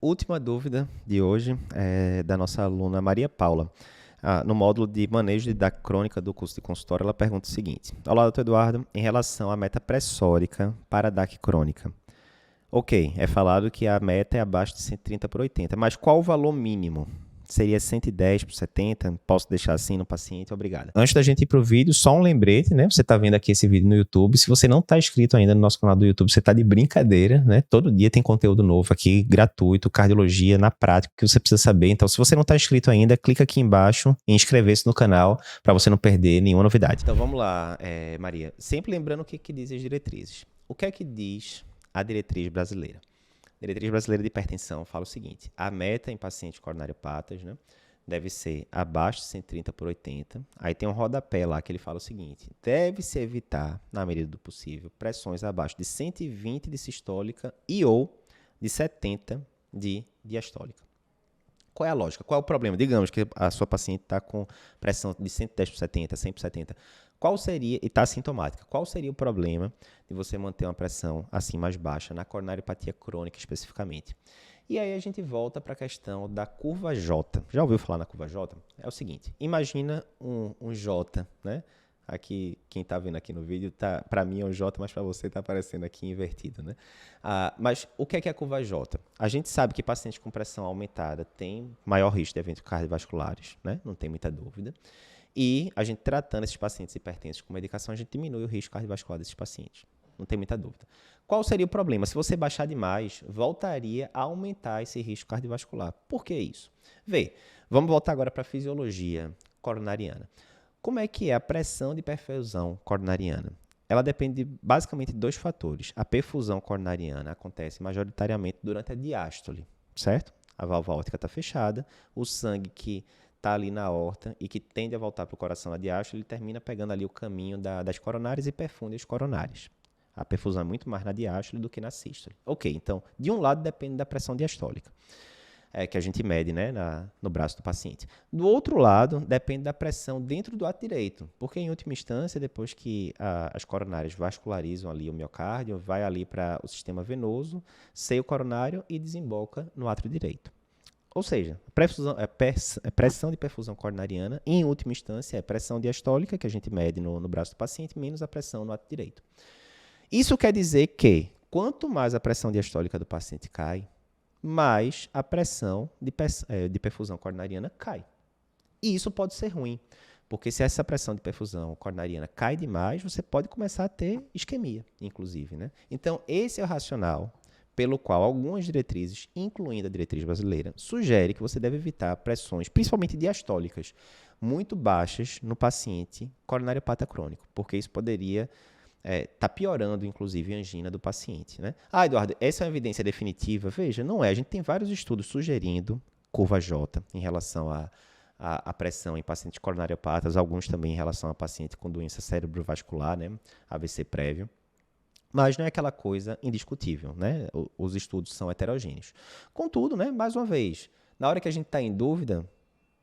Última dúvida de hoje é da nossa aluna Maria Paula. No módulo de manejo da crônica do curso de consultório, ela pergunta o seguinte: Olá, doutor Eduardo, em relação à meta pressórica para a DAC crônica. Ok, é falado que a meta é abaixo de 130/80, mas qual o valor mínimo? Seria 110/70? Posso deixar assim no paciente? Obrigada. Antes da gente ir pro vídeo, só um lembrete, né? Você tá vendo aqui esse vídeo no YouTube. Se você não tá inscrito ainda no nosso canal do YouTube, você tá de brincadeira, né? Todo dia tem conteúdo novo aqui, gratuito, cardiologia, na prática, que você precisa saber. Então, se você não tá inscrito ainda, clica aqui embaixo em inscrever-se no canal para você não perder nenhuma novidade. Então, vamos lá, Maria. Sempre lembrando o que dizem as diretrizes. O que é que diz a diretriz brasileira? A diretriz brasileira de hipertensão fala o seguinte: a meta em pacientes coronariopatas, né, deve ser abaixo de 130/80. Aí tem um rodapé lá que ele fala o seguinte: deve-se evitar, na medida do possível, pressões abaixo de 120 de sistólica e ou de 70 de diastólica. Qual é a lógica? Qual é o problema? Digamos que a sua paciente está com pressão de 110/70, 100/70. Qual seria, e está assintomática, qual seria o problema de você manter uma pressão assim mais baixa na coronariopatia crônica especificamente? E aí a gente volta para a questão da curva J. Já ouviu falar na curva J? É o seguinte: imagina um J, né? Aqui, quem está vendo aqui no vídeo, para mim é um J, mas para você está aparecendo aqui invertido, né? Mas o que é a curva J? A gente sabe que pacientes com pressão aumentada têm maior risco de eventos cardiovasculares, né? Não tem muita dúvida. E a gente tratando esses pacientes hipertensos com medicação, a gente diminui o risco cardiovascular desses pacientes. Não tem muita dúvida. Qual seria o problema? Se você baixar demais, voltaria a aumentar esse risco cardiovascular. Por que isso? Vamos voltar agora para a fisiologia coronariana. Como é que é a pressão de perfusão coronariana? Ela depende basicamente de dois fatores. A perfusão coronariana acontece majoritariamente durante a diástole, certo? A válvula aórtica está fechada, o sangue que está ali na aorta e que tende a voltar para o coração na diástole, ele termina pegando ali o caminho das coronárias e perfunde as coronárias. A perfusão é muito mais na diástole do que na sístole. Ok, então, de um lado depende da pressão diastólica, que a gente mede, né, no braço do paciente. Do outro lado, depende da pressão dentro do ato direito, porque em última instância, depois que as coronárias vascularizam ali o miocárdio, vai ali para o sistema venoso, seio coronário e desemboca no átrio direito. Ou seja, pressão de perfusão coronariana, em última instância, é pressão diastólica, que a gente mede no braço do paciente, menos a pressão no ato direito. Isso quer dizer que, quanto mais a pressão diastólica do paciente cai, mais a pressão de perfusão coronariana cai. E isso pode ser ruim, porque se essa pressão de perfusão coronariana cai demais, você pode começar a ter isquemia, inclusive, né? Então, esse é o racional pelo qual algumas diretrizes, incluindo a diretriz brasileira, sugere que você deve evitar pressões, principalmente diastólicas, muito baixas no paciente coronariopata crônico, porque isso poderia está piorando, inclusive, a angina do paciente, né? Eduardo, essa é uma evidência definitiva? Veja, não é. A gente tem vários estudos sugerindo curva J em relação à pressão em pacientes coronariopatas, alguns também em relação a paciente com doença cerebrovascular, né? AVC prévio. Mas não é aquela coisa indiscutível, né? Os estudos são heterogêneos. Contudo, né, mais uma vez, na hora que a gente está em dúvida,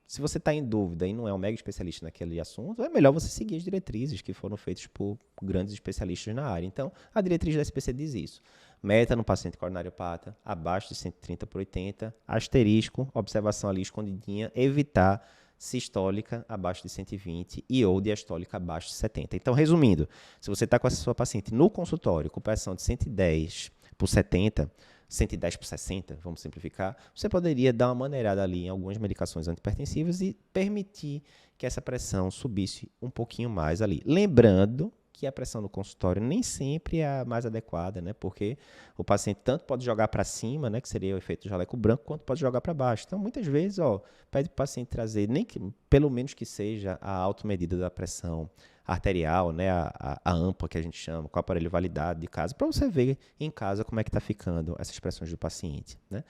se você está em dúvida e não é um mega especialista naquele assunto, é melhor você seguir as diretrizes que foram feitas por grandes especialistas na área. Então, a diretriz da SPC diz isso. Meta no paciente coronariopata, abaixo de 130/80, asterisco, observação ali escondidinha, evitar sistólica abaixo de 120 e ou diastólica abaixo de 70. Então, resumindo, se você está com essa sua paciente no consultório com pressão de 110/70, 110/60, vamos simplificar, você poderia dar uma maneirada ali em algumas medicações antipertensivas e permitir que essa pressão subisse um pouquinho mais ali. Lembrando que a pressão no consultório nem sempre é a mais adequada, né? Porque o paciente tanto pode jogar para cima, né, que seria o efeito do jaleco branco, quanto pode jogar para baixo. Então, muitas vezes, pede para o paciente trazer, nem que, pelo menos que seja a automedida da pressão arterial, né, a AMPA que a gente chama, com o aparelho validado de casa, para você ver em casa como é que está ficando essas pressões do paciente, né?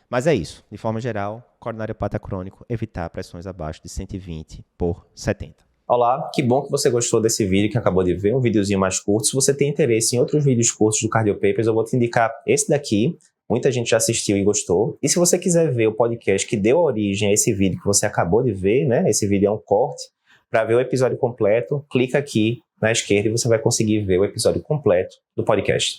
Mas é isso, de forma geral, coronariopata crônico, evitar pressões abaixo de 120/70. Olá, que bom que você gostou desse vídeo que acabou de ver, um videozinho mais curto. Se você tem interesse em outros vídeos curtos do Cardiopapers, eu vou te indicar esse daqui. Muita gente já assistiu e gostou. E se você quiser ver o podcast que deu origem a esse vídeo que você acabou de ver, né? Esse vídeo é um corte. Para ver o episódio completo, clica aqui na esquerda e você vai conseguir ver o episódio completo do podcast.